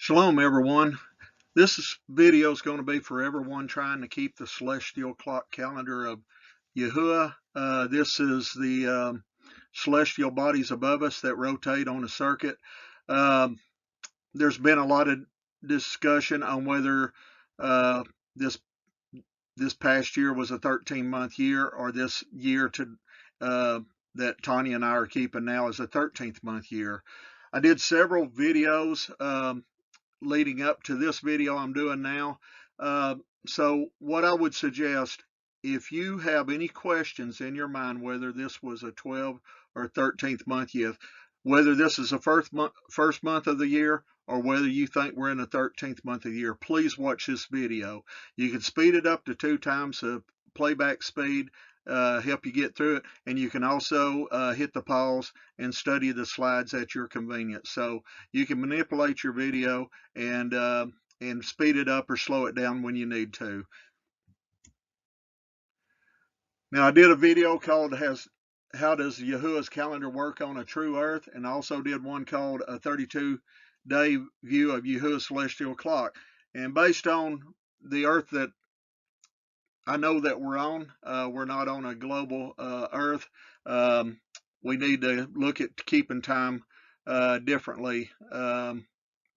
Shalom, everyone. Video is going to be for everyone trying to keep the celestial clock calendar of Yahuah. This is the celestial bodies above us that rotate on a circuit. There's been a lot of discussion on whether this past year was a 13-month year, or this year that Tanya and I are keeping now is a 13th month year. I did several videos leading up to this video I'm doing now. So what I would suggest, if you have any questions in your mind, whether this was a 12 or 13th month year, whether this is the first month of the year, or whether you think we're in the 13th month of the year, please watch this video. You can speed it up to 2 times the playback speed, help you get through it, and you can also hit the pause and study the slides at your convenience. So you can manipulate your video and speed it up or slow it down when you need to. Now, I did a video called How Does Yahuah's Calendar Work on a True Earth, and also did one called A 32-Day View of Yahuah's Celestial Clock. And based on the Earth that I know that we're on, we're not on a global Earth. We need to look at keeping time differently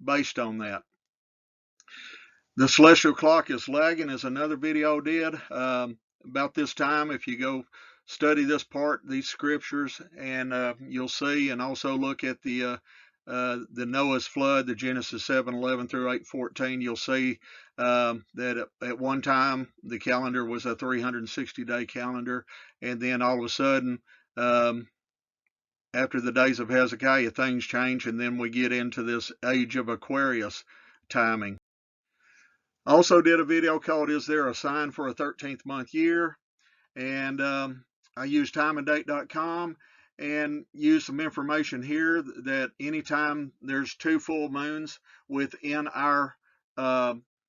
based on that. The celestial clock is lagging is another video I did about this time. If you go study this part, these scriptures, and you'll see, and also look at the Noah's flood, the Genesis 7:11 through 8:14, you'll see that at one time the calendar was a 360-day calendar, and then all of a sudden, after the days of Hezekiah, things change, and then we get into this age of Aquarius timing. Also did a video called Is There a Sign for a 13th Month Year? And I used timeanddate.com and use some information here that anytime there's 2 full moons within our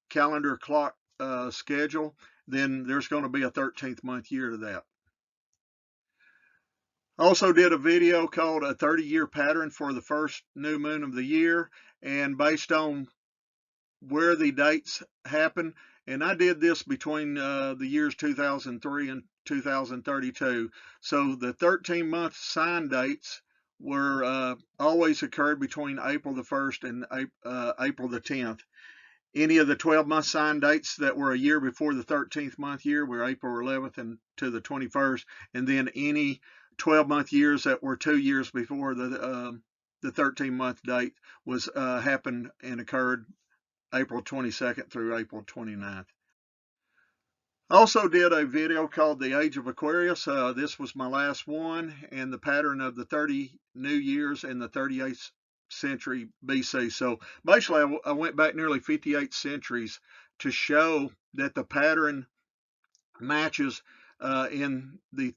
calendar clock schedule, then there's going to be a 13th month year to that. Also did a video called A 30-Year Pattern for the First New Moon of the Year, and based on where the dates happen, and I did this between the years 2003 and 2032. So the 13-month sign dates were always occurred between April the 1st and April the 10th. Any of the 12-month sign dates that were a year before the 13th month year were April 11th and to the 21st, and then any 12-month years that were 2 years before the 13-month date was happened and occurred April 22nd through April 29th. Also did a video called The Age of Aquarius. This was my last one, and the pattern of the 30 new years in the 38th century BC. So basically I went back nearly 58 centuries to show that the pattern matches in the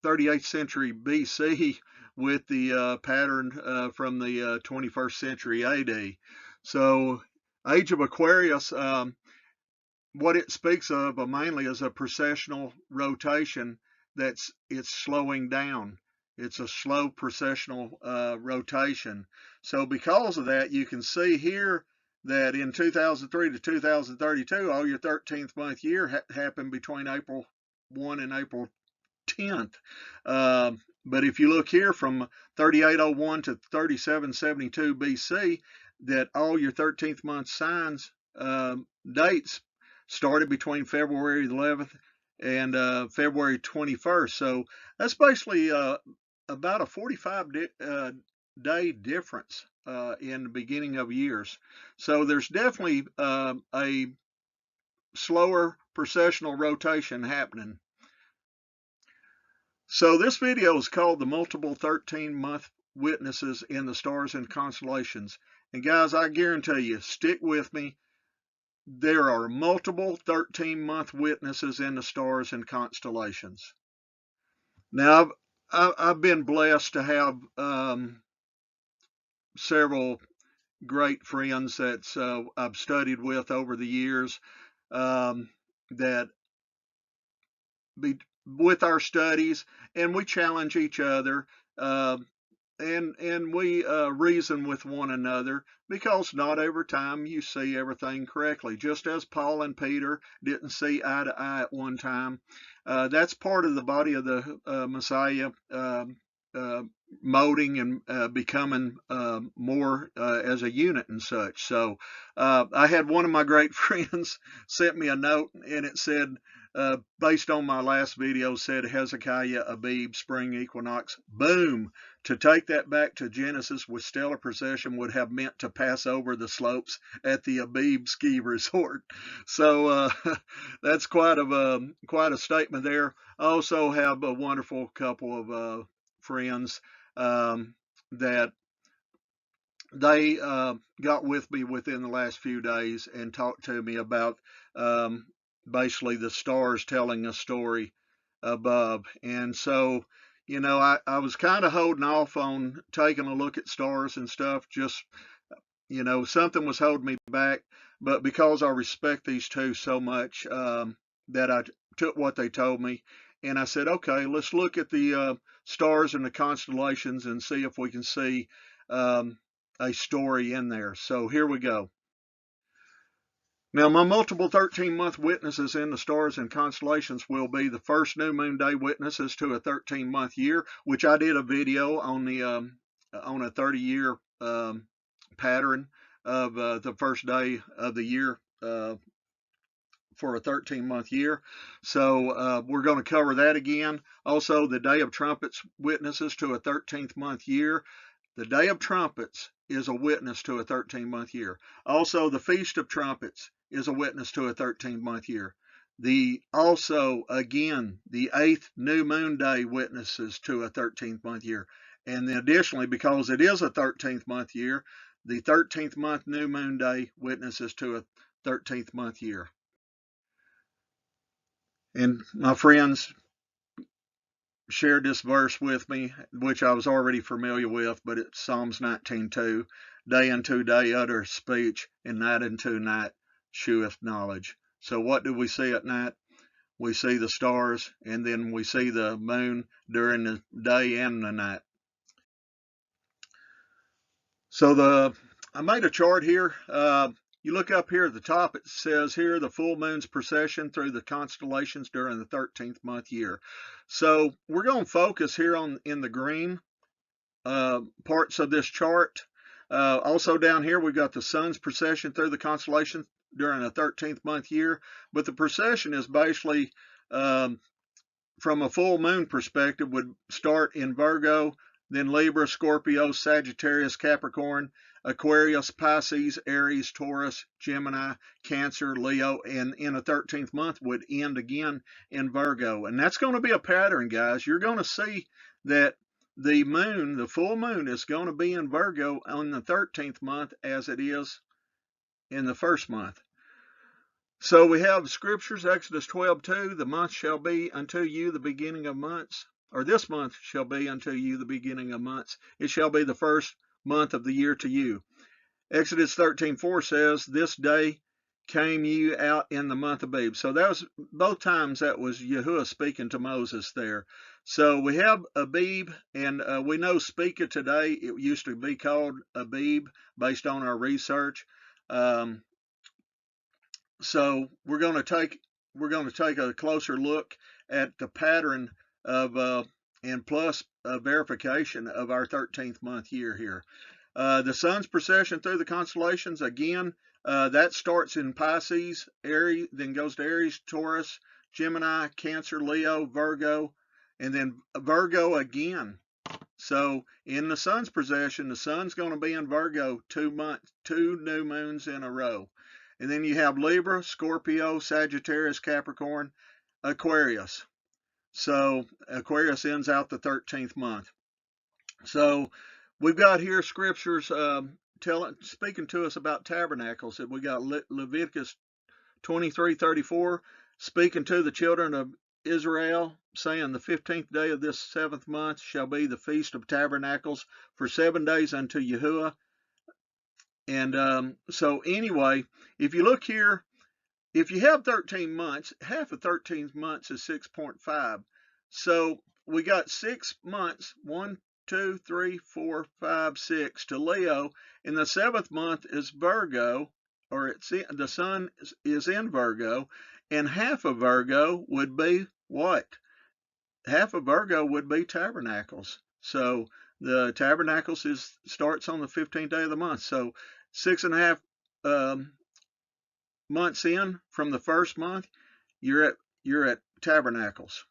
38th century BC with the pattern from the 21st century AD. So Age of Aquarius, what it speaks of mainly is a precessional rotation it's slowing down. It's a slow precessional rotation. So because of that, you can see here that in 2003 to 2032, all your 13th month year happened between April 1 and April 10th. But if you look here from 3801 to 3772 BC, that all your 13th month signs dates started between February 11th and February 21st. So that's basically about a 45-day difference in the beginning of years. So there's definitely a slower precessional rotation happening. So this video is called The Multiple 13-Month Witnesses in the Stars and Constellations. And guys, I guarantee you, stick with me. There are multiple 13-month witnesses in the stars and constellations. Now, I've been blessed to have several great friends that I've studied with over the years that with our studies, and we challenge each other and we reason with one another, because not every time you see everything correctly. Just as Paul and Peter didn't see eye to eye at one time, that's part of the body of the Messiah. Uh, Molding and becoming more as a unit and such. So I had one of my great friends sent me a note, and it said, based on my last video, said Hezekiah, Abib, spring equinox. Boom! To take that back to Genesis with stellar procession would have meant to pass over the slopes at the Abib ski resort. So that's quite a statement there. I also have a wonderful couple of friends that they got with me within the last few days and talked to me about um, basically the stars telling a story above. And so, I was kind of holding off on taking a look at stars and stuff. Just, something was holding me back. But because I respect these two so much, that I took what they told me, and I said, okay, let's look at the stars and the constellations and see if we can see um, a story in there. So here we go. Now, my multiple 13-month witnesses in the stars and constellations will be the first new moon day witnesses to a 13-month year, which I did a video on on a 30-year pattern of the first day of the year for a 13-month year. So we're going to cover that again. Also, the Day of Trumpets witnesses to a 13th month year. The Day of Trumpets is a witness to a 13-month year. Also, the Feast of Trumpets is a witness to a 13-month year. Also, again, the 8th new moon day witnesses to a 13th month year. And then additionally, because it is a 13th month year, the 13th month new moon day witnesses to a 13th month year. And my friends shared this verse with me, which I was already familiar with, but it's Psalms 19:2. Day unto day uttereth speech, and night unto night sheweth knowledge. So what do we see at night? We see the stars, and then we see the moon during the day and the night. So I made a chart here. You look up here at the top, it says here the full moon's precession through the constellations during the 13th month year. So we're going to focus here in the green parts of this chart. Also down here we've got the sun's precession through the constellations during a 13th month year. But the precession is basically, from a full moon perspective, would start in Virgo, then Libra, Scorpio, Sagittarius, Capricorn, Aquarius, Pisces, Aries, Taurus, Gemini, Cancer, Leo, and in a 13th month would end again in Virgo. And that's going to be a pattern, guys. You're going to see that the moon, the full moon, is going to be in Virgo on the 13th month as it is in the first month. So we have scriptures, Exodus 12:2, the month shall be unto you the beginning of months, or this month shall be unto you the beginning of months. It shall be the first month of the year to you. Exodus 13:4 says, this day came you out in the month of Abib. So that was both times that was Yahuwah speaking to Moses there. So we have Abib, and we know Speaker today, it used to be called Abib based on our research. So we're going to take a closer look at the pattern of and plus a verification of our 13th month year here. The sun's precession through the constellations, again, that starts in Pisces, Aries, then goes to Aries, Taurus, Gemini, Cancer, Leo, Virgo, and then Virgo again. So in the sun's precession, the sun's going to be in Virgo 2 new moons in a row. And then you have Libra, Scorpio, Sagittarius, Capricorn, Aquarius. So Aquarius ends out the 13th month. So we've got here scriptures speaking to us about tabernacles. We got Leviticus 23:34, speaking to the children of Israel, saying the 15th day of this 7th month shall be the feast of tabernacles for 7 days unto Yahuwah. And so anyway, if you look here, if you have 13 months, half of 13 months is 6.5. So we got 6 months, 1, 2, 3, 4, 5, 6 to Leo. In the 7th month is Virgo, or the sun is in Virgo, and half of Virgo would be what? Half of Virgo would be Tabernacles. So the Tabernacles starts on the 15th day of the month. So 6.5 months in from the first month, you're at Tabernacles.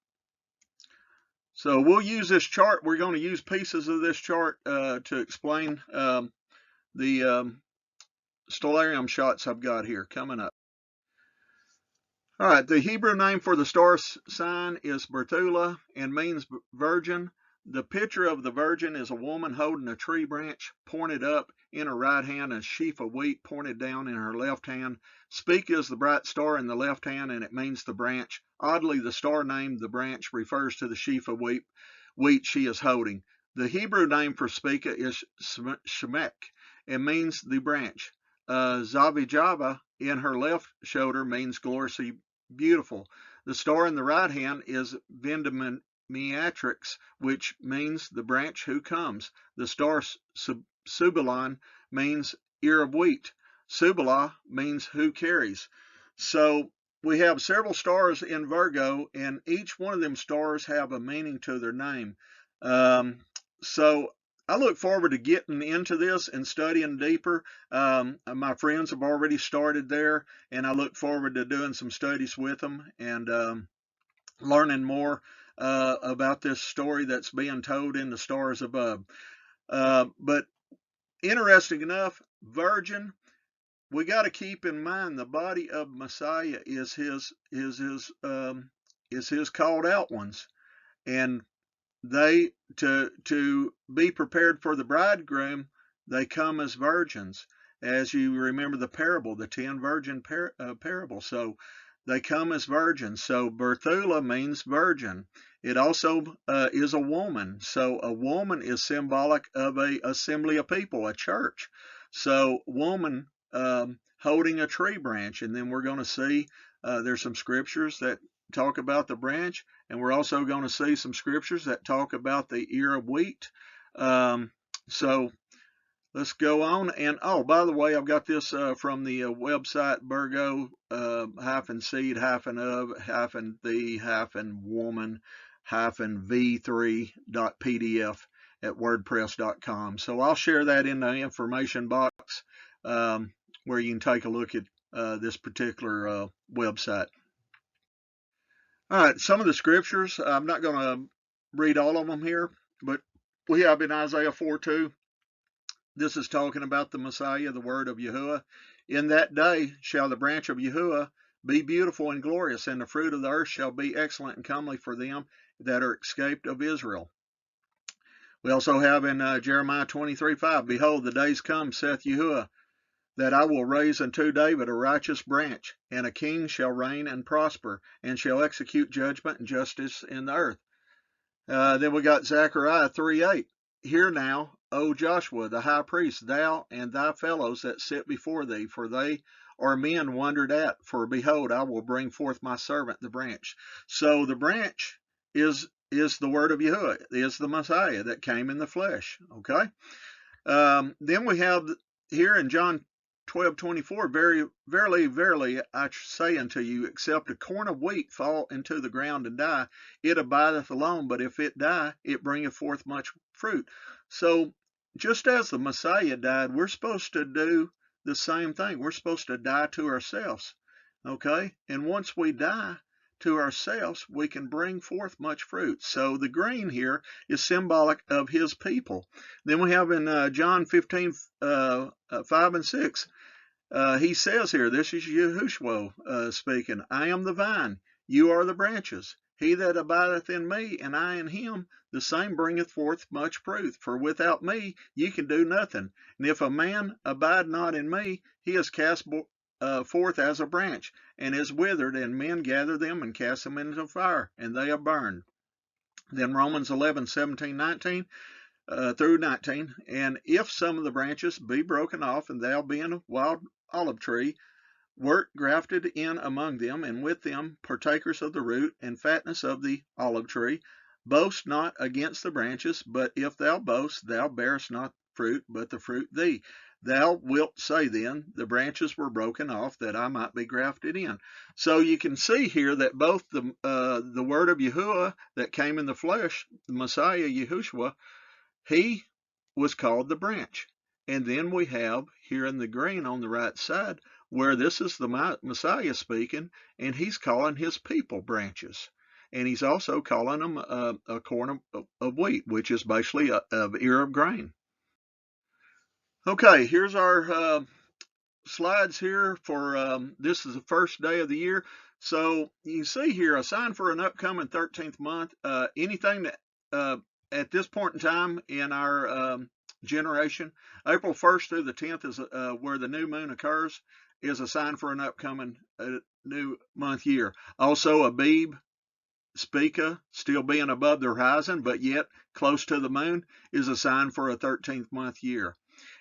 So we'll use this chart. We're going to use pieces of this chart to explain the stellarium shots I've got here coming up. All right, the Hebrew name for the star sign is Berthula and means virgin. The picture of the virgin is a woman holding a tree branch pointed up in her right hand, and a sheaf of wheat pointed down in her left hand. Speak is the bright star in the left hand, and it means the branch. Oddly, the star named the branch refers to the sheaf of wheat she is holding. The Hebrew name for Spica is Shemek. It means the branch. Zavijava in her left shoulder means gloriously beautiful. The star in the right hand is Vendemeatrix, which means the branch who comes. The star Subalon means ear of wheat. Subala means who carries. So we have several stars in Virgo, and each one of them stars have a meaning to their name. So I look forward to getting into this and studying deeper. My friends have already started there, and I look forward to doing some studies with them and learning more about this story that's being told in the stars above. But interesting enough, virgin, we got to keep in mind the body of Messiah is his called out ones, and they to be prepared for the bridegroom, they come as virgins. As you remember the parable, the 10 virgin parable. So they come as virgins. So Berthula means virgin. It also is a woman. So a woman is symbolic of a assembly of people, a church. So woman holding a tree branch. And then we're going to see there's some scriptures that talk about the branch, and we're also going to see some scriptures that talk about the ear of wheat. So let's go on. And oh, by the way, I've got this from the website Virgo-seed-of--woman-v3.pdf at wordpress.com. So I'll share that in the information box where you can take a look at this particular website. All right, some of the scriptures, I'm not going to read all of them here, but we have in Isaiah 4:2, this is talking about the Messiah, the word of Yahuah. In that day shall the branch of Yahuah be beautiful and glorious, and the fruit of the earth shall be excellent and comely for them that are escaped of Israel. We also have in Jeremiah 23:5, behold, the days come, saith Yahuah, that I will raise unto David a righteous branch, and a king shall reign and prosper, and shall execute judgment and justice in the earth. Then we got Zechariah 3:8. Hear now, O Joshua, the high priest, thou and thy fellows that sit before thee, for they are men wondered at. For behold, I will bring forth my servant, the branch. So the branch is the word of Yahuah, is the Messiah that came in the flesh. Okay. Then we have here in John 12:24, verily, verily, I say unto you, except a corn of wheat fall into the ground and die, it abideth alone, but if it die, it bringeth forth much fruit. So just as the Messiah died, we're supposed to do the same thing. We're supposed to die to ourselves, okay? And once we die to ourselves, we can bring forth much fruit. So the green here is symbolic of his people. Then we have in John 15:5 and 6, he says here, this is Yahushuo speaking, I am the vine, you are the branches. He that abideth in me, and I in him, the same bringeth forth much fruit. For without me ye can do nothing. And if a man abide not in me, he is cast forth as a branch, and is withered, and men gather them and cast them into the fire, and they are burned. Then Romans 11:17-19 through 19, and if some of the branches be broken off, and thou being a wild olive tree, wert grafted in among them, and with them partakers of the root and fatness of the olive tree, Boast not against the branches, but if thou boast, thou bearest not fruit, but the fruit thee. Thou wilt say then, the branches were broken off that I might be grafted in. So you can see here that both the word of Yahuwah that came in the flesh, the Messiah Yahushuo, he was called the branch. And then we have here in the green on the right side where this is the Messiah speaking, and he's calling his people branches. And he's also calling them a corn of wheat, which is basically an ear of grain. Okay, here's our slides here for this is the first day of the year. So you can see here a sign for an upcoming 13th month. Anything that at this point in time in our generation, April 1st through the 10th is where the new moon occurs, is a sign for an upcoming new month year. Also, Abib, Spica, still being above the horizon, but yet close to the moon, is a sign for a 13th month year.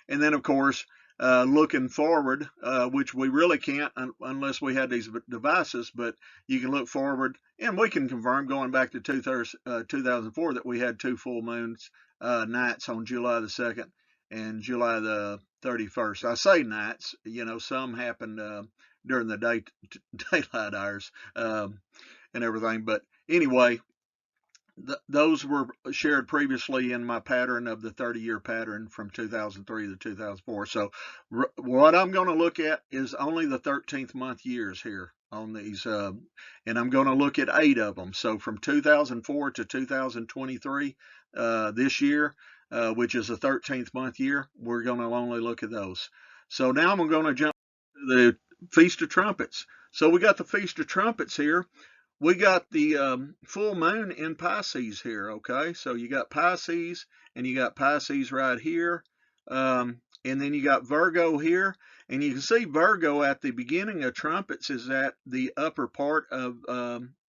And then, of course, looking forward, which we really can't unless we had these devices, but you can look forward, and we can confirm going back to 2004 that we had 2 full moons nights on July the 2nd and July the 31st. I say nights, you know, some happened during the daylight hours and everything, but anyway, those were shared previously in my pattern of the 30-year pattern from 2003 to 2004. So what I'm going to look at is only the 13th month years here on these, and I'm going to look at 8 of them. So from 2004 to 2023, this year, which is a 13th month year, we're going to only look at those. So now I'm going to jump to the Feast of Trumpets. So we got the Feast of Trumpets here. We got the full moon in Pisces here, okay? So you got Pisces, and you got Pisces right here, and then you got Virgo here, and you can see Virgo at the beginning of Trumpets is at the upper part of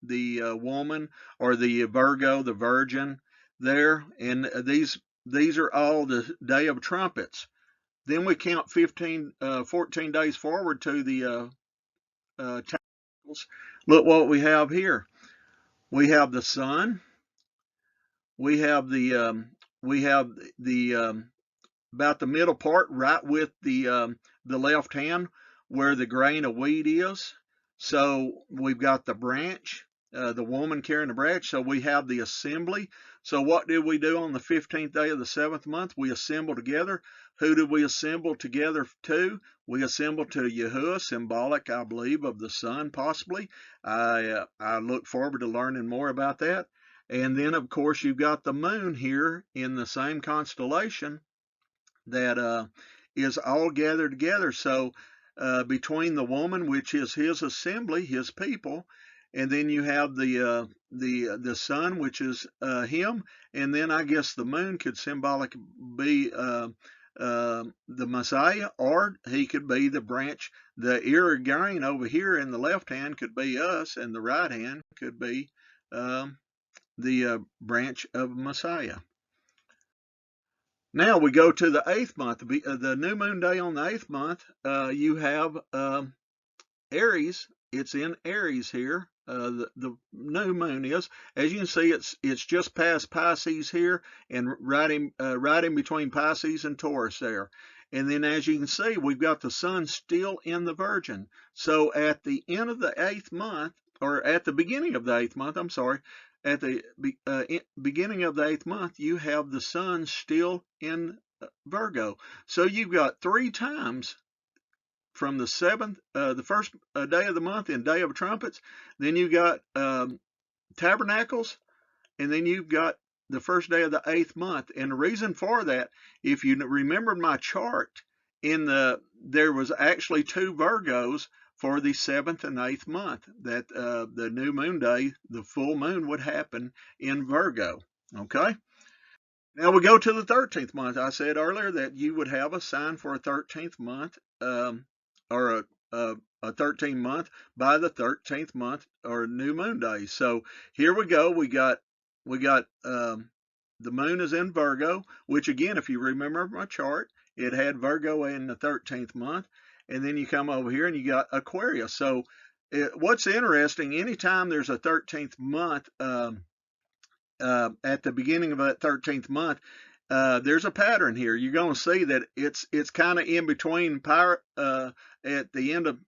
the woman, or the Virgo, the Virgin there, and these are all the Day of Trumpets. Then we count 14 days forward to the Tabernacles. Look what we have here. We have the sun. We have the about the middle part, right with the left hand where the grain of wheat is. So we've got the branch, the woman carrying the branch. So we have the assembly. So what did we do on the 15th day of the 7th month? We assembled together. Who did we assemble together to? We assembled to Yahuwah, symbolic, I believe, of the sun, possibly. I look forward to learning more about that. And then, of course, you've got the moon here in the same constellation that is all gathered together. So between the woman, which is his assembly, his people, and then you have the sun, which is him, and then I guess the moon could symbolically be the Messiah, or he could be the branch. The ear of grain over here in the left hand could be us, and the right hand could be the branch of Messiah. Now we go to the 8th month, the new moon day on the 8th month. You have Aries. It's in Aries here. The new moon is, as you can see, it's just past Pisces here, and right in between Pisces and Taurus there. And then, as you can see, we've got the sun still in the Virgin. So at the end of the 8th month, or at the beginning of the 8th month, I'm sorry, at the beginning of the 8th month, you have the sun still in Virgo. So you've got 3 times from the 7th, the first day of the month in Day of Trumpets. Then you got Tabernacles, and then you've got the first day of the 8th month. And the reason for that, if you remember my chart, there was actually 2 Virgos for the 7th and 8th month, that the new moon day, the full moon, would happen in Virgo. Okay. Now we go to the 13th month. I said earlier that you would have a sign for a 13th month, or a 13th month by the 13th month or new moon day. So here we go. We got the moon is in Virgo, which again, if you remember my chart, it had Virgo in the 13th month, and then you come over here and you got Aquarius. So what's interesting, anytime there's a 13th month at the beginning of that 13th month, there's a pattern here. You're going to see that it's kind of in between at the end of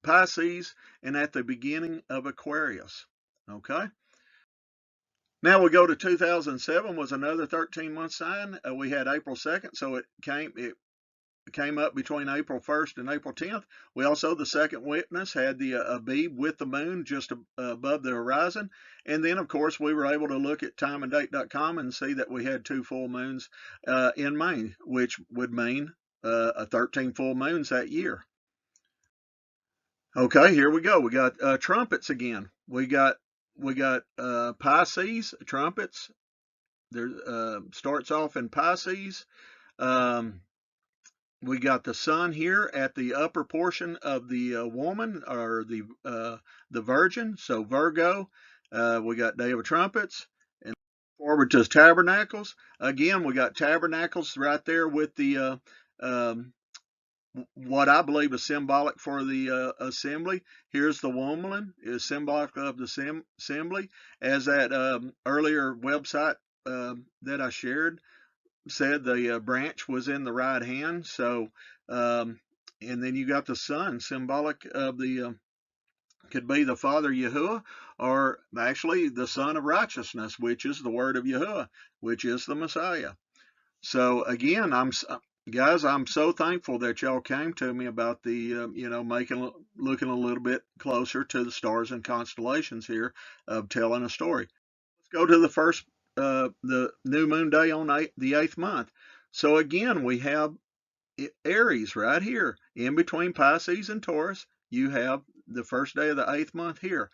Pisces and at the beginning of Aquarius. Okay. Now we go to 2007 was another 13-month sign. We had April 2nd, so it came up between April 1st and April 10th. We also, the second witness, had the Abib with the moon just above the horizon. And then, of course, we were able to look at timeanddate.com and see that we had 2 full moons in May, which would mean 13 full moons that year. Okay, here we go. We got trumpets again. We got Pisces, trumpets. There starts off in Pisces. We got the sun here at the upper portion of the woman, or the virgin, so Virgo. We got Day of Trumpets, and forward to Tabernacles. Again, we got Tabernacles right there with the what I believe is symbolic for the assembly. Here's the woman, is symbolic of the assembly, as that earlier website that I shared said, the branch was in the right hand. So and then you got the sun, symbolic of the could be the Father Yahuah, or actually the Son of Righteousness, which is the word of Yahuah, which is the Messiah. So again, guys, I'm so thankful that y'all came to me about the looking a little bit closer to the stars and constellations here, of telling a story. Let's go to the first the new moon day on the 8th month. So again, we have Aries right here in between Pisces and Taurus. You have the first day of the 8th month here.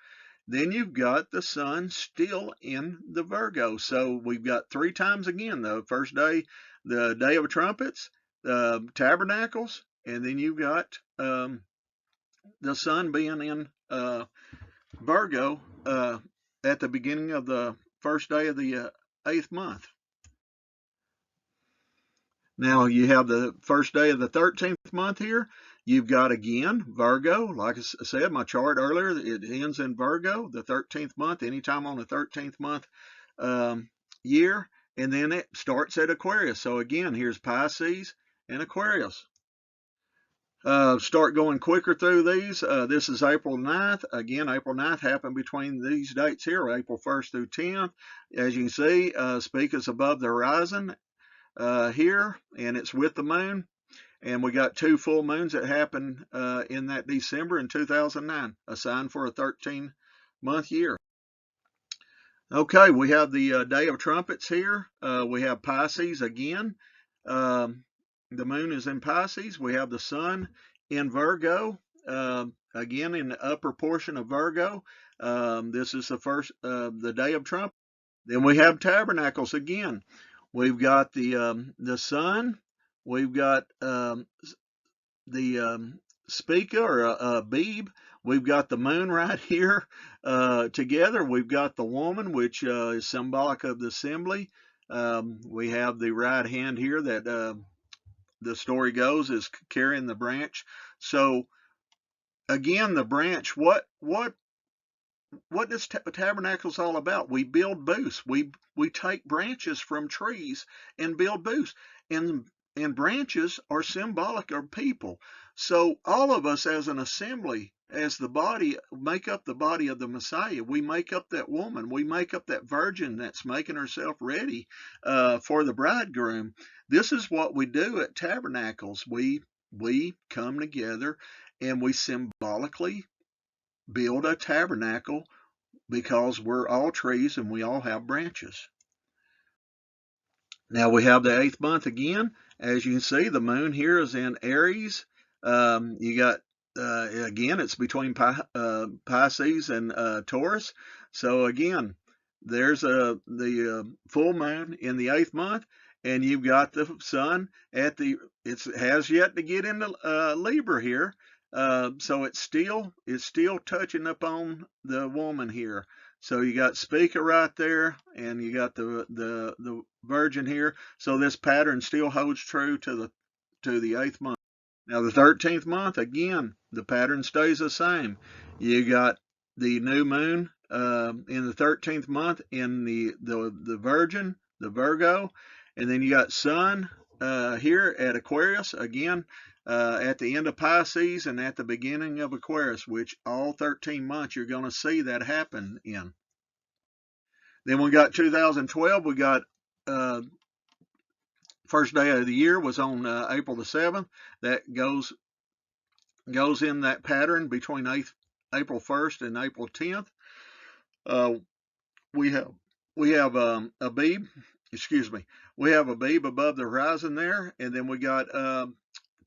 Then you've got the sun still in the Virgo. So we've got 3 times again: the first day, the Day of Trumpets, Tabernacles, and then you've got the sun being in Virgo at the beginning of the first day of the 8th month. Now you have the first day of the 13th month here. You've got again Virgo. Like I said, my chart earlier, it ends in Virgo, the 13th month, anytime on the 13th month year. And then it starts at Aquarius. So again, here's Pisces and Aquarius. Start going quicker through these. This is April 9th. Again, April 9th happened between these dates here, April 1st through 10th. As you can see, Speak is above the horizon here, and it's with the moon. And we got 2 full moons that happened in that December in 2009, a sign for a 13-month year. Okay, we have the Day of Trumpets here. We have Pisces again. The moon is in Pisces. We have the sun in Virgo, again in the upper portion of Virgo. This is the first, the Day of Trumpets. Then we have Tabernacles again. We've got the sun. We've got the Speaker, or Abib. We've got the moon right here together. We've got the woman, which is symbolic of the assembly. We have the right hand here that the story goes is carrying the branch. So again, the branch, what is Tabernacles all about? We build booths. We take branches from trees and build booths. And branches are symbolic of people. So all of us as an assembly, as the body, make up the body of the Messiah. We make up that woman. We make up that virgin that's making herself ready for the bridegroom. This is what we do at Tabernacles. We come together and we symbolically build a tabernacle, because we're all trees and we all have branches. Now we have the 8th month again. As you can see, the moon here is in Aries. You got, again, it's between Pisces and Taurus. So again, there's the full moon in the 8th month, and you've got the sun at it has yet to get into Libra here. So it's still touching upon the woman here. So you got Speaker right there, and you got the Virgin here. So this pattern still holds true to the 8th month. Now the 13th month, again, the pattern stays the same. You got the new moon in the 13th month in the Virgin, the Virgo, and then you got Sun here at Aquarius again at the end of Pisces and at the beginning of Aquarius, which all 13 months you're going to see that happen in. Then we got 2012. We got first day of the year was on April the 7th. That goes in that pattern between April 1st and April 10th. We have Abib, excuse me. We have Abib above the horizon there, and then we got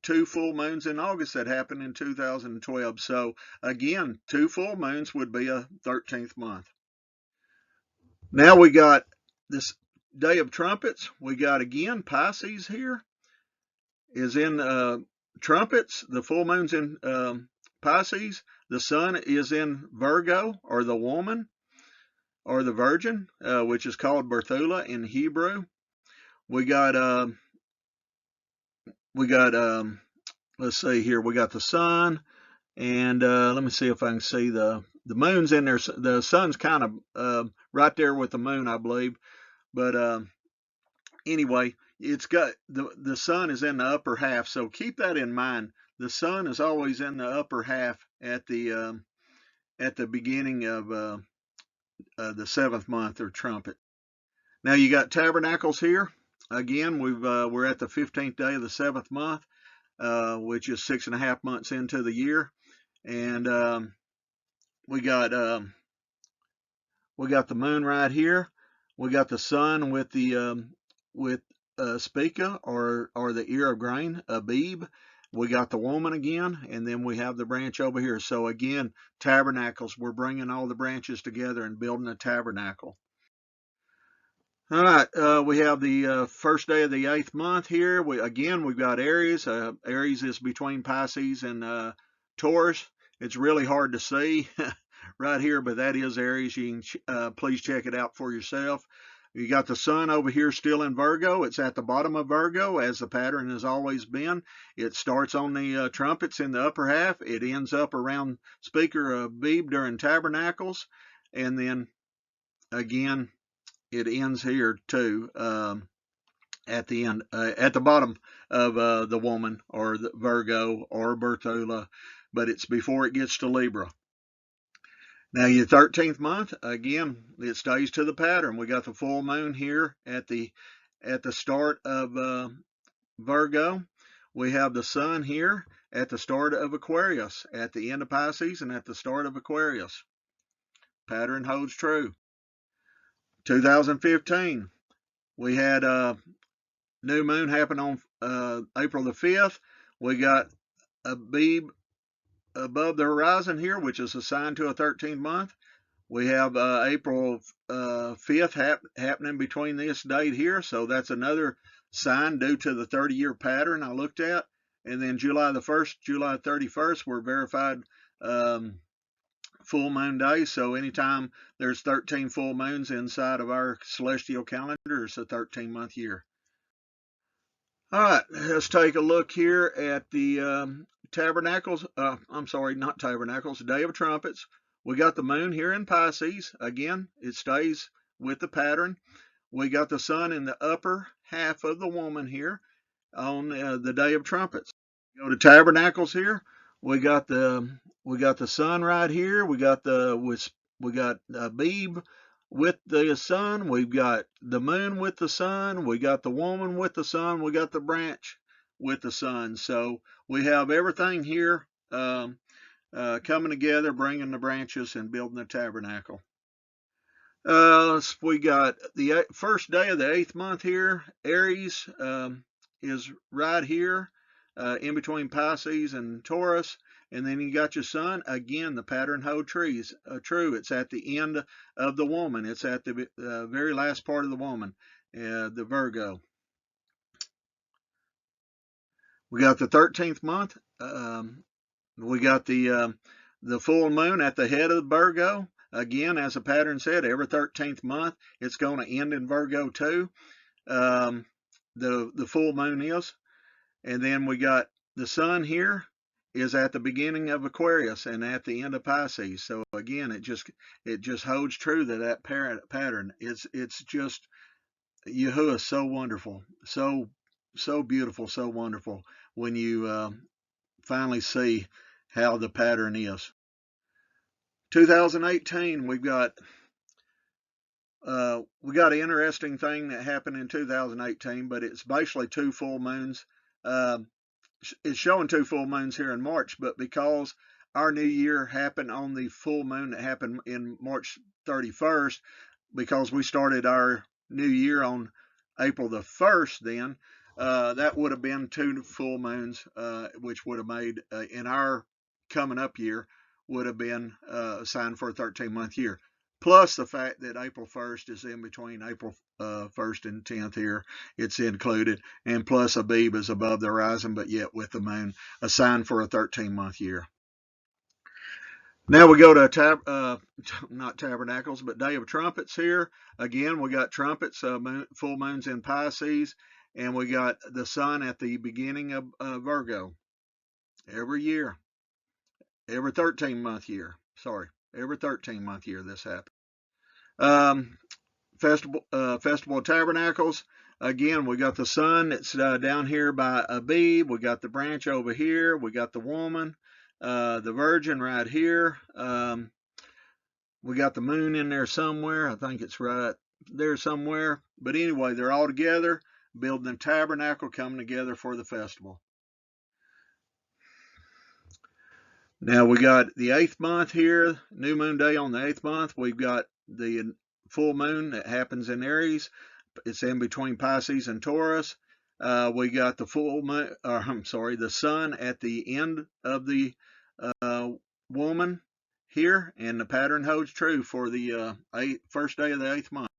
2 full moons in August that happened in 2012. So again, 2 full moons would be a 13th month. Now we got this day of trumpets. We got again Pisces here is in trumpets. The full moon's in Pisces. The sun is in Virgo, or the woman, or the virgin, which is called Berthula in Hebrew. We got let's see here. We got the sun, and let me see if I can see the moon's in there. The sun's kind of right there with the moon, I believe. But anyway, it's got the sun is in the upper half, so keep that in mind. The sun is always in the upper half at the beginning of the 7th month or trumpet. Now you got Tabernacles here. Again, we're at the 15th day of the 7th month, which is 6.5 months into the year, and we got the moon right here. We got the sun with the Spica, or the ear of grain, Abib. We got the woman again, and then we have the branch over here. So again, tabernacles. We're bringing all the branches together and building a tabernacle. All right, we have the first day of the 8th month here. We've got Aries. Aries is between Pisces and Taurus. It's really hard to see right here, but that is Aries. You can please check it out for yourself. You got the sun over here still in Virgo. It's at the bottom of Virgo, as the pattern has always been. It starts on the trumpets in the upper half. It ends up around Speaker Abib during Tabernacles, and then again it ends here too at the end, at the bottom of the woman, or the Virgo, or Berthula, but it's before it gets to Libra. Now your 13th month, again, it stays to the pattern. We got the full moon here at the start of Virgo. We have the sun here at the start of Aquarius, at the end of Pisces and at the start of Aquarius. Pattern holds true. 2015, we had a new moon happen on April the 5th. We got Abib above the horizon here, which is assigned to a 13th month. We have April 5th happening between this date here, so that's another sign due to the 30-year pattern I looked at. And then July the 1st, July 31st were verified full moon days. So anytime there's 13 full moons inside of our celestial calendar, it's a 13-month year. All right, let's take a look here at the Tabernacles. I'm sorry, not Tabernacles, Day of Trumpets. We got the moon here in Pisces. Again, it stays with the pattern. We got the sun in the upper half of the woman here on the Day of Trumpets. Go to Tabernacles here. We got the sun right here. We got Abib with the sun. We've got the moon with the sun. We got the woman with the sun. We got the branch with the sun. So we have everything here coming together, bringing the branches and building the tabernacle. We got the first day of the 8th month here. Aries is right here in between Pisces and Taurus. And then you got your sun. Again, the pattern holds true. It's at the end of the woman. It's at the very last part of the woman, the Virgo. We got the 13th month. We got the full moon at the head of the Virgo. Again, as the pattern said, every 13th month, it's going to end in Virgo too. The full moon is. And then we got the sun here is at the beginning of Aquarius and at the end of Pisces. So again, it just holds true to that pattern. It's just Yahuwah, so wonderful, so beautiful, so wonderful when you finally see how the pattern is. 2018, we got an interesting thing that happened in 2018, but it's basically two full moons. Uh, it's showing two full moons here in March, but because our new year happened on the full moon that happened in March 31st, because we started our new year on April the 1st, then that would have been two full moons, which would have made in our coming up year would have been a sign for a 13-month year. Plus the fact that April 1st is in between April 1st and 10th here, it's included, and plus Abib is above the horizon, but yet with the moon, a sign for a 13-month year. Now we go to not Tabernacles, but Day of Trumpets here. Again, we got trumpets, full moons in Pisces, and we got the sun at the beginning of Virgo. Every year, every 13-month year. Sorry, every 13-month year this happens. Festival of Tabernacles. Again, we got the sun that's down here by Abib. We got the branch over here. We got the woman, the virgin right here. We got the moon in there somewhere. I think it's right there somewhere. But anyway, they're all together, building the tabernacle, coming together for the festival. Now we got the 8th month here, new moon day on the 8th month. We've got the full moon that happens in Aries. It's in between Pisces and Taurus. We got the full moon, the sun at the end of the woman here, and the pattern holds true for the first day of the 8th month.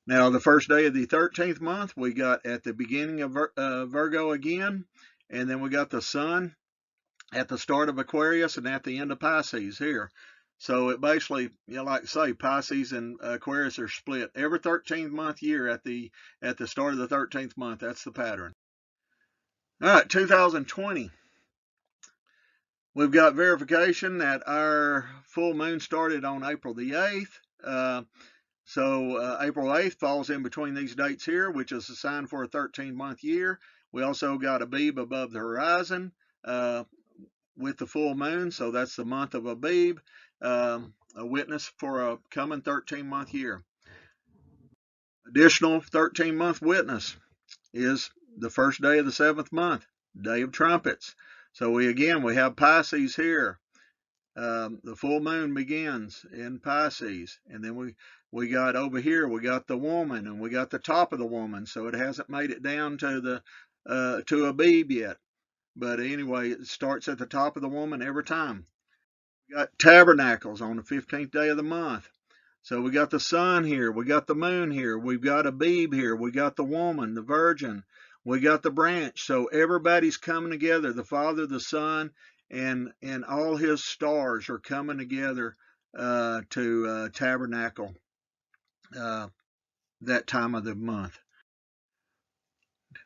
Now, the first day of the 13th month, we got at the beginning of Virgo again, and then we got the sun at the start of Aquarius and at the end of Pisces here. So it basically, like I say, Pisces and Aquarius are split every 13th month year at the start of the 13th month. That's the pattern. All right, 2020. We've got verification that our full moon started on April the 8th. So April 8th falls in between these dates here, which is a sign for a 13-month year. We also got Abib above the horizon with the full moon, so that's the month of Abib, a witness for a coming 13-month year. Additional 13-month witness is the first day of the 7th month, Day of Trumpets. So we have Pisces here. The full moon begins in Pisces, and then we got over here, we got the woman, and we got the top of the woman, so it hasn't made it down to the to Abib yet. But anyway, it starts at the top of the woman every time. We got Tabernacles on the 15th day of the month. So we got the sun here, we got the moon here, we've got Abib here, we got the woman, the virgin, we got the branch. So everybody's coming together. The Father, the Son, and all his stars are coming together to tabernacle that time of the month.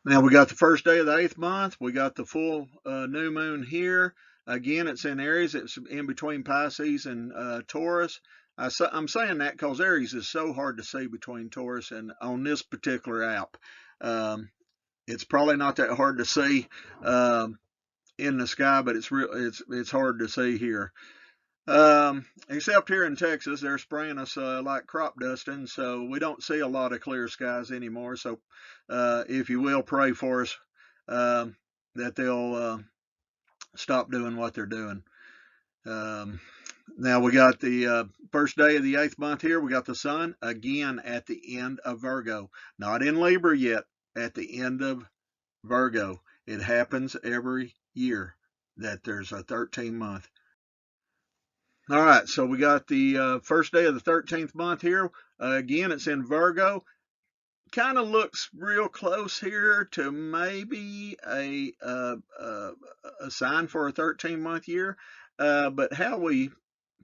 Now we got the first day of the 8th month. We got the full new moon here. Again, it's in Aries. It's in between Pisces and Taurus. I'm saying that because Aries is so hard to see between Taurus and on this particular app. It's probably not that hard to see in the sky, but it's hard to see here. Except here in Texas, they're spraying us like crop dusting, so we don't see a lot of clear skies anymore. So if you will, pray for us that they'll stop doing what they're doing. Now we got the first day of the 8th month here. We got the sun again at the end of Virgo. Not in Libra yet, at the end of Virgo. It happens every year that there's a 13-month. All right, so we got the first day of the 13th month here. Again, it's in Virgo. Kind of looks real close here to maybe a sign for a 13-month year. But how we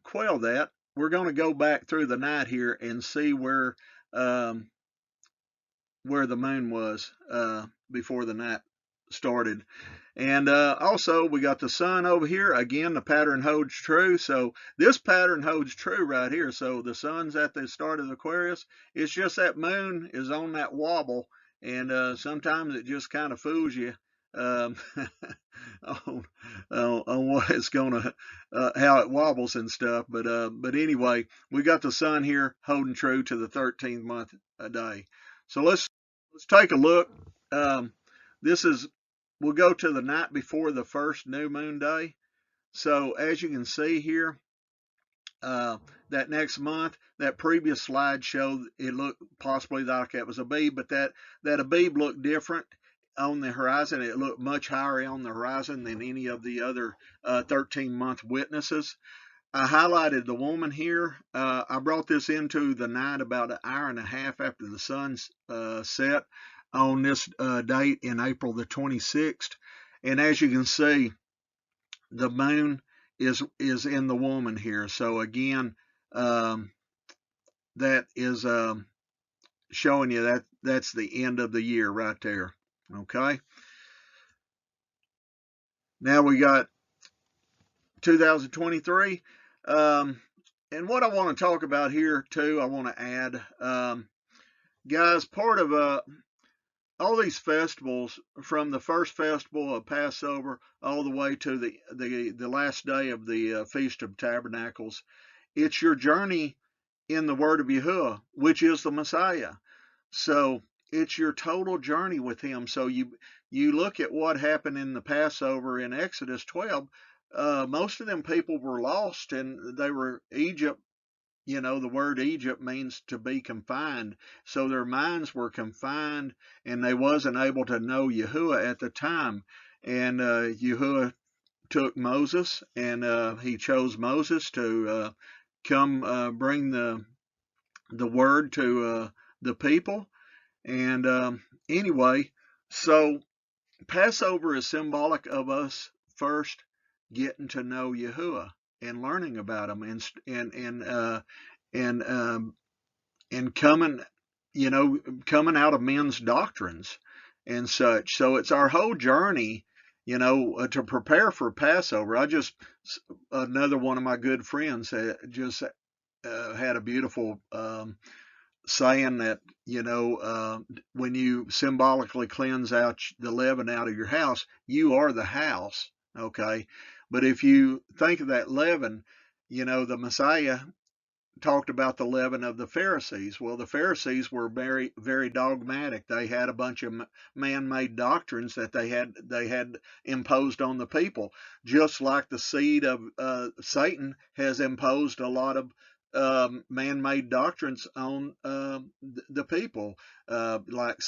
quell that, we're going to go back through the night here and see where the moon was before the night started. And also, we got the sun over here. Again, the pattern holds true. So this pattern holds true right here. So the sun's at the start of the Aquarius. It's just that moon is on that wobble, and sometimes it just kind of fools you um, on what it's gonna, how it wobbles and stuff. But anyway, we got the sun here holding true to the 13th month a day. So let's take a look. This is We'll go to the night before the first new moon day. So as you can see here, that next month, that previous slide showed it looked possibly like it was a Abib, but that Abib looked different on the horizon. It looked much higher on the horizon than any of the other 13-month witnesses. I highlighted the woman here. I brought this into the night about an hour and a half after the sun set on this date in April the 26th. And as you can see, the moon is in the woman here. So again, that is showing you that that's the end of the year right there. Okay. Now we got 2023. And what I want to talk about here too, I want to add, guys, part of all these festivals, from the first festival of Passover all the way to the last day of the Feast of Tabernacles, it's your journey in the Word of Yahuah, which is the Messiah. So it's your total journey with Him. So you look at what happened in the Passover in Exodus 12. Most of them people were lost, and they were Egypt. You know, the word Egypt means to be confined. So their minds were confined, and they wasn't able to know Yahuwah at the time. And Yahuwah took Moses, and he chose Moses to come bring the word to the people. And anyway, so Passover is symbolic of us first getting to know Yahuwah and learning about him, and and coming, coming out of men's doctrines and such. So it's our whole journey, to prepare for Passover. Another one of my good friends just had a beautiful saying that, when you symbolically cleanse out the leaven out of your house, you are the house. Okay. But if you think of that leaven, the Messiah talked about the leaven of the Pharisees. Well, the Pharisees were very, very dogmatic. They had a bunch of man-made doctrines that they had imposed on the people, just like the seed of Satan has imposed a lot of man-made doctrines on the people, like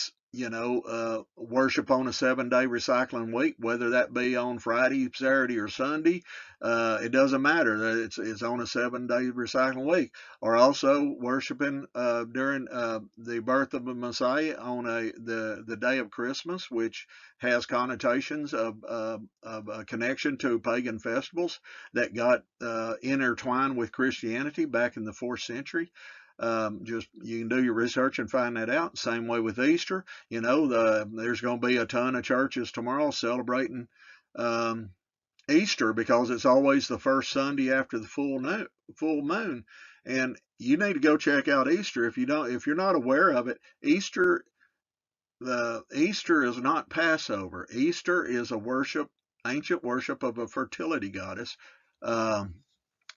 worship on a 7-day recycling week, whether that be on Friday, Saturday, or Sunday. It doesn't matter. It's on a 7-day recycling week. Or also worshiping during the birth of the Messiah on the day of Christmas, which has connotations of a connection to pagan festivals that got intertwined with Christianity back in the 4th century. Just you can do your research and find that out. Same way with Easter. There's going to be a ton of churches tomorrow celebrating Easter, because it's always the first Sunday after the full moon. And you need to go check out Easter if you're not aware of it. Easter is not Passover. Easter is ancient worship of a fertility goddess.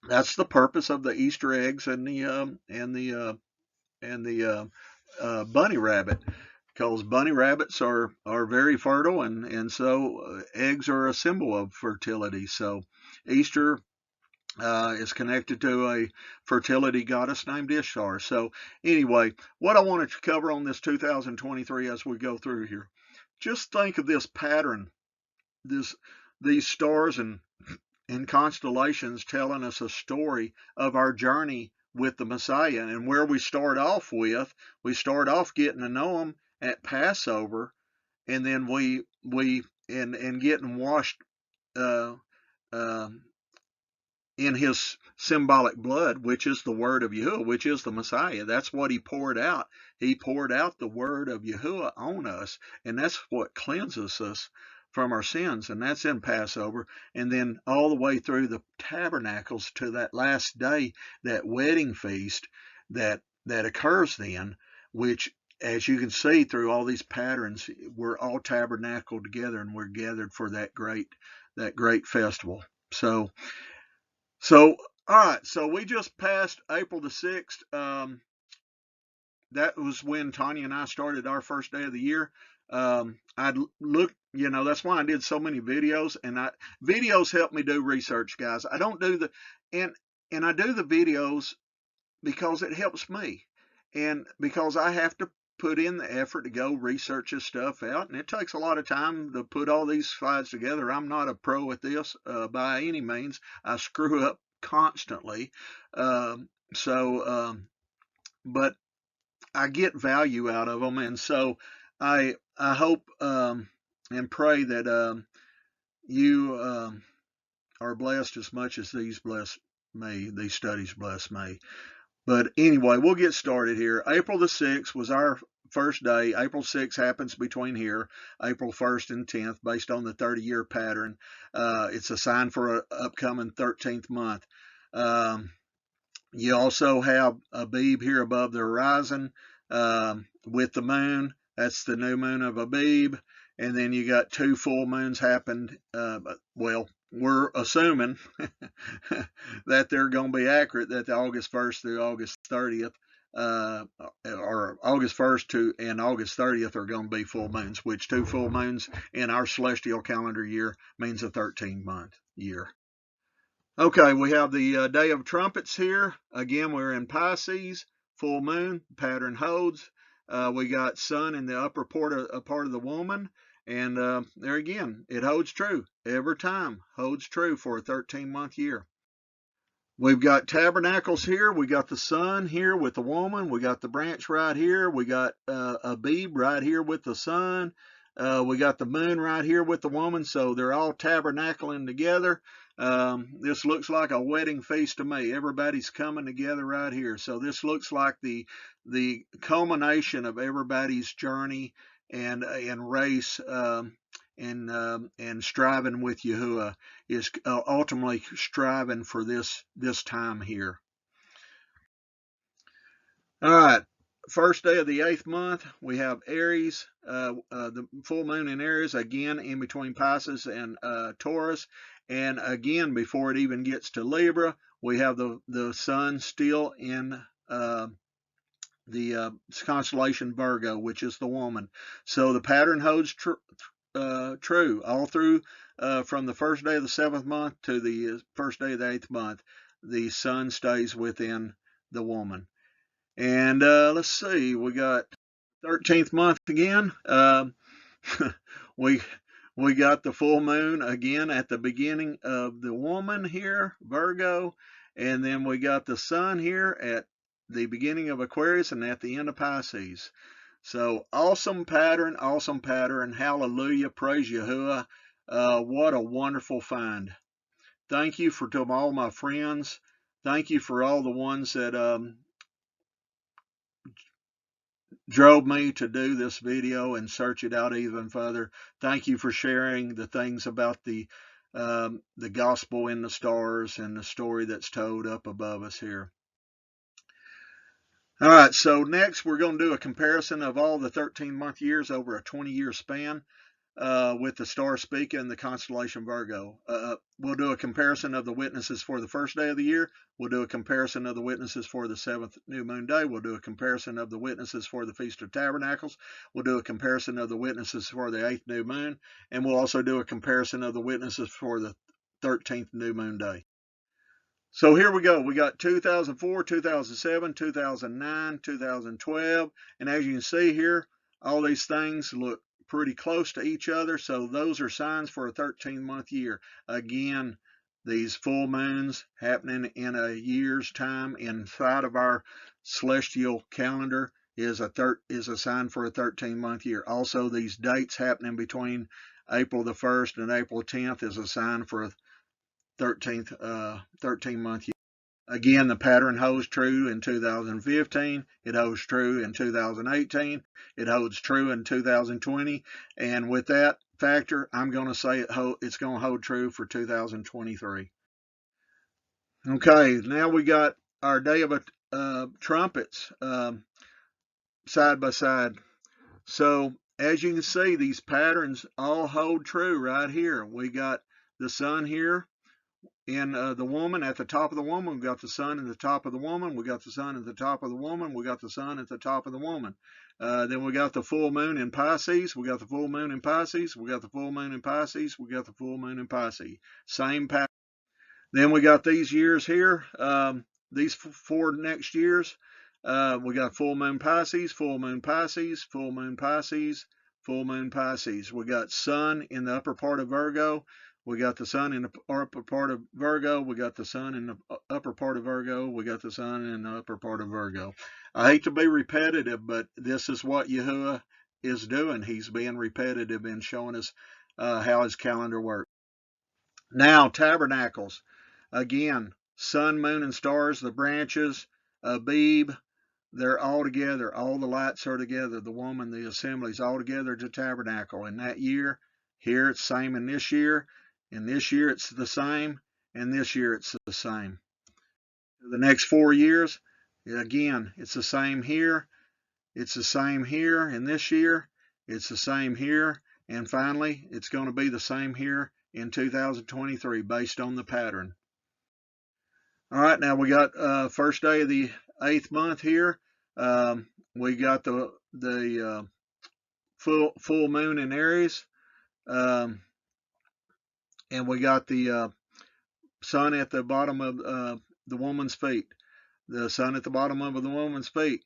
That's the purpose of the Easter eggs and the bunny rabbit, because bunny rabbits are very fertile, and so eggs are a symbol of fertility. So Easter is connected to a fertility goddess named Ishtar. So anyway, what I wanted to cover on this 2023 as we go through here, just think of this pattern, these stars and constellations telling us a story of our journey with the Messiah. And where we start off getting to know him at Passover, and then we getting washed uh, uh, in his symbolic blood, which is the word of Yahuwah, which is the Messiah. That's what he poured out. He poured out the word of Yahuwah on us, and that's what cleanses us from our sins, and that's in Passover, and then all the way through the Tabernacles to that last day, that wedding feast that occurs then, which, as you can see through all these patterns, we're all tabernacled together, and we're gathered for that great festival. So all right, so we just passed April the 6th. That was when Tanya and I started our first day of the year. I'd look, that's why I did so many videos, and videos help me do research, guys. I don't do and I do the videos because it helps me, and because I have to put in the effort to go research this stuff out, and it takes a lot of time to put all these slides together. I'm not a pro at this by any means. I screw up constantly. But I get value out of them, and so I hope and pray that you are blessed as much as these bless me. These studies bless me. But anyway, we'll get started here. April the 6th was our first day. April 6th happens between here, April 1st and 10th, based on the 30-year pattern. It's a sign for an upcoming 13th month. You also have Abib here above the horizon with the moon. That's the new moon of Abib. And then you got 2 full moons happened. Well, we're assuming that they're going to be accurate, that the August 1st through August 30th, or August 1st and August 30th are going to be full moons, which 2 full moons in our celestial calendar year means a 13-month year. Okay, we have the day of trumpets here. Again, we're in Pisces, full moon, pattern holds. We got sun in the upper part of the woman, and there again, it holds true every time. Holds true for a 13-month year. We've got tabernacles here. We got the sun here with the woman. We got the branch right here. We got Abib right here with the sun. We got the moon right here with the woman. So they're all tabernacling together. This looks like a wedding feast to me. Everybody's coming together right here. So this looks like the culmination of everybody's journey and race and striving with Yahuwah, is ultimately striving for this time here. All right, first day of the 8th month, we have Aries, the full moon in Aries, again in between Pisces and Taurus, and again before it even gets to Libra, we have the sun still in the constellation Virgo, which is the woman. So the pattern holds true all through from the first day of the 7th month to the first day of the 8th month. The sun stays within the woman. And let's see, we got 13th month again. We got the full moon again at the beginning of the woman here, Virgo, and then we got the sun here at the beginning of Aquarius and at the end of Pisces. So awesome pattern, hallelujah, praise Yahuwah. What a wonderful find. Thank you to all my friends. Thank you for all the ones that drove me to do this video and search it out even further. Thank you for sharing the things about the gospel in the stars and the story that's told up above us here. All right, so next we're going to do a comparison of all the 13-month years over a 20-year span with the star speaker and the constellation Virgo. We'll do a comparison of the witnesses for the first day of the year. We'll do a comparison of the witnesses for the 7th new moon day. We'll do a comparison of the witnesses for the Feast of Tabernacles. We'll do a comparison of the witnesses for the 8th new moon. And we'll also do a comparison of the witnesses for the 13th new moon day. So here we go. We got 2004, 2007, 2009, 2012. And as you can see here, all these things look pretty close to each other. So those are signs for a 13-month year. Again, these full moons happening in a year's time inside of our celestial calendar is a sign for a 13-month year. Also, these dates happening between April the 1st and April 10th is a sign for a 13-month year. Again, the pattern holds true in 2015. It holds true in 2018. It holds true in 2020. And with that, factor, I'm going to say it's going to hold true for 2023. Okay, now we got our day of trumpets side by side. So as you can see, these patterns all hold true right here. We got the sun here in the woman, at the top of the woman. We got the sun at the top of the woman. We got the sun at the top of the woman. We got the sun at the top of the woman. Then we got the full moon in Pisces. We got the full moon in Pisces. We got the full moon in Pisces. We got the full moon in Pisces. Same pattern. Then we got these years here. These 4 next years. We got full moon Pisces, full moon Pisces, full moon Pisces, full moon Pisces. We got sun in the upper part of Virgo. We got the sun in the upper part of Virgo. We got the sun in the upper part of Virgo. We got the sun in the upper part of Virgo. I hate to be repetitive, but this is what Yahuah is doing. He's being repetitive and showing us how his calendar works. Now, Tabernacles. Again, sun, moon, and stars, the branches, Abib, they're all together. All the lights are together. The woman, the assemblies, all together to tabernacle. In that year, here it's the same in this year. In this year it's the same. And this year it's the same. The next 4 years, again, it's the same here. It's the same here in this year. It's the same here. And finally, it's going to be the same here in 2023 based on the pattern. All right, now we got first day of the 8th month here. We got the full moon in Aries, and we got the sun at the bottom of the woman's feet. The sun at the bottom of the woman's feet.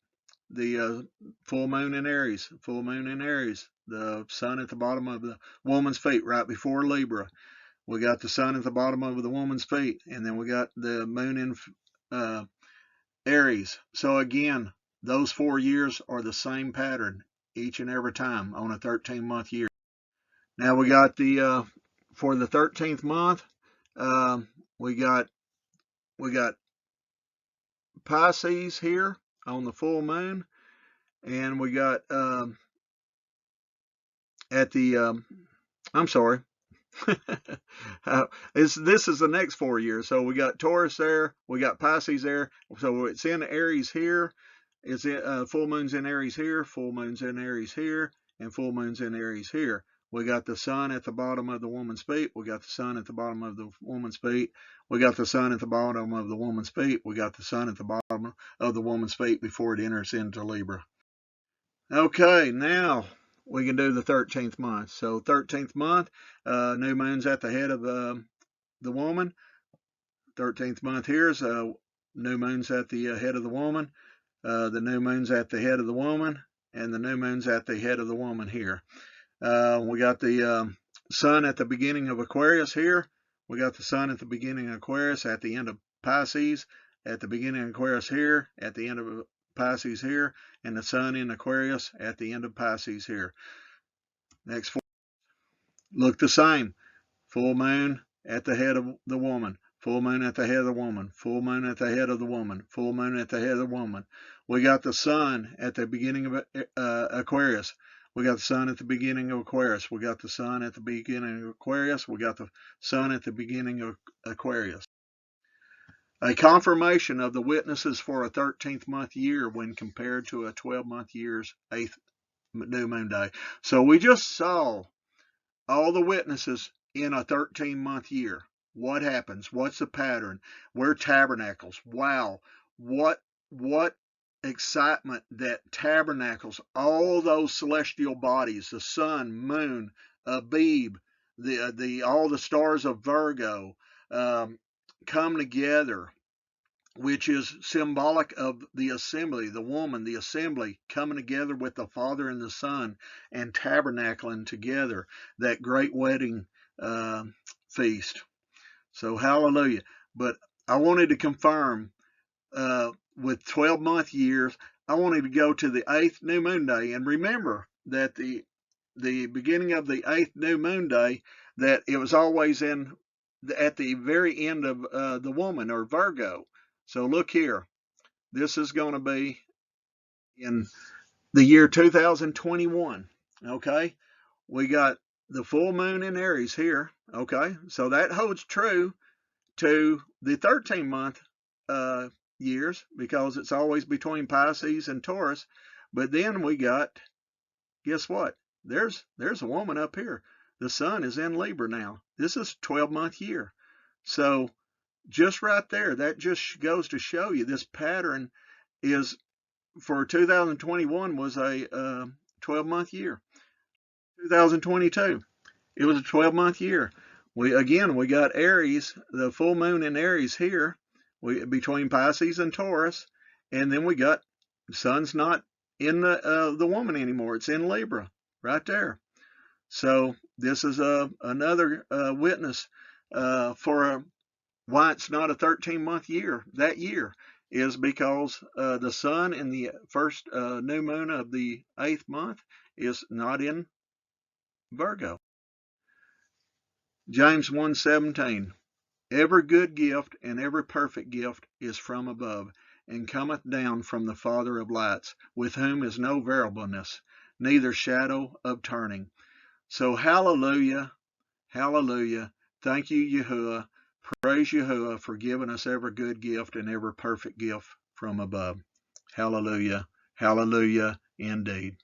The full moon in Aries, full moon in Aries. The sun at the bottom of the woman's feet, right before Libra. We got the sun at the bottom of the woman's feet, and then we got the moon in Aries. So again, those 4 years are the same pattern each and every time on a 13-month year. Now we got the for the 13th month, we got Pisces here on the full moon, and we got at the I'm sorry. This is the next 4 years. So we got Taurus there, we got Pisces there. So it's in Aries here. It's in, full moon's in Aries here, full moon's in Aries here, and full moon's in Aries here. We got the sun at the bottom of the woman's feet. We got the sun at the bottom of the woman's feet. We got the sun at the bottom of the woman's feet. We got the sun at the bottom of the woman's feet before it enters into Libra. Okay, now we can do the 13th month. So 13th month, new moon's at the head of the woman. 13th month here is new moon's at the head of the woman. The new moon's at the head of the woman, and the new moon's at the head of the woman here. We got the sun at the beginning of Aquarius here. We got the sun at the beginning of Aquarius, at the end of Pisces, at the beginning of Aquarius here, at the end of Pisces here, and the sun in Aquarius at the end of Pisces here. Next 4 look the same. Full moon at the head of the woman. Full moon at the head of the woman. Full moon at the head of the woman. Full moon at the head of the woman. We got the sun at the beginning of Aquarius. We got the sun at the beginning of Aquarius. We got the sun at the beginning of Aquarius. We got the sun at the beginning of Aquarius. A confirmation of the witnesses for a 13th month year when compared to a 12-month year's 8th new moon day. So we just saw all the witnesses in a 13-month year. What happens? What's the pattern? We're tabernacles. Wow. What excitement that tabernacles, all those celestial bodies, the sun, moon, Abib, all the stars of Virgo, come together, which is symbolic of the assembly, the woman, the assembly coming together with the Father and the Son and tabernacling together, that great wedding feast. So hallelujah. But I wanted to confirm with 12-month years, I wanted to go to the 8th new moon day, and remember that the beginning of the 8th new moon day, that it was always at the very end of the woman, or Virgo. So look here, this is going to be in the year 2021. Okay, we got the full moon in Aries here. Okay, so that holds true to the 13-month years, because it's always between Pisces and Taurus. But then we got, guess what? There's a woman up here. The sun is in Libra now. This is 12-month year. So just right there, that just goes to show you this pattern is, for 2021 was a 12-month year. 2022, it was a 12-month year. We got Aries, the full moon in Aries here, between Pisces and Taurus, and then we got sun's not in the woman anymore. It's in Libra right there. So this is another witness for why it's not a 13-month year. That year is because the sun in the first new moon of the 8th month is not in Virgo. James 1:17. Every good gift and every perfect gift is from above, and cometh down from the Father of lights, with whom is no variableness, neither shadow of turning. So hallelujah, hallelujah. Thank you, Yahuwah. Praise Yahuwah for giving us every good gift and every perfect gift from above. Hallelujah, hallelujah indeed.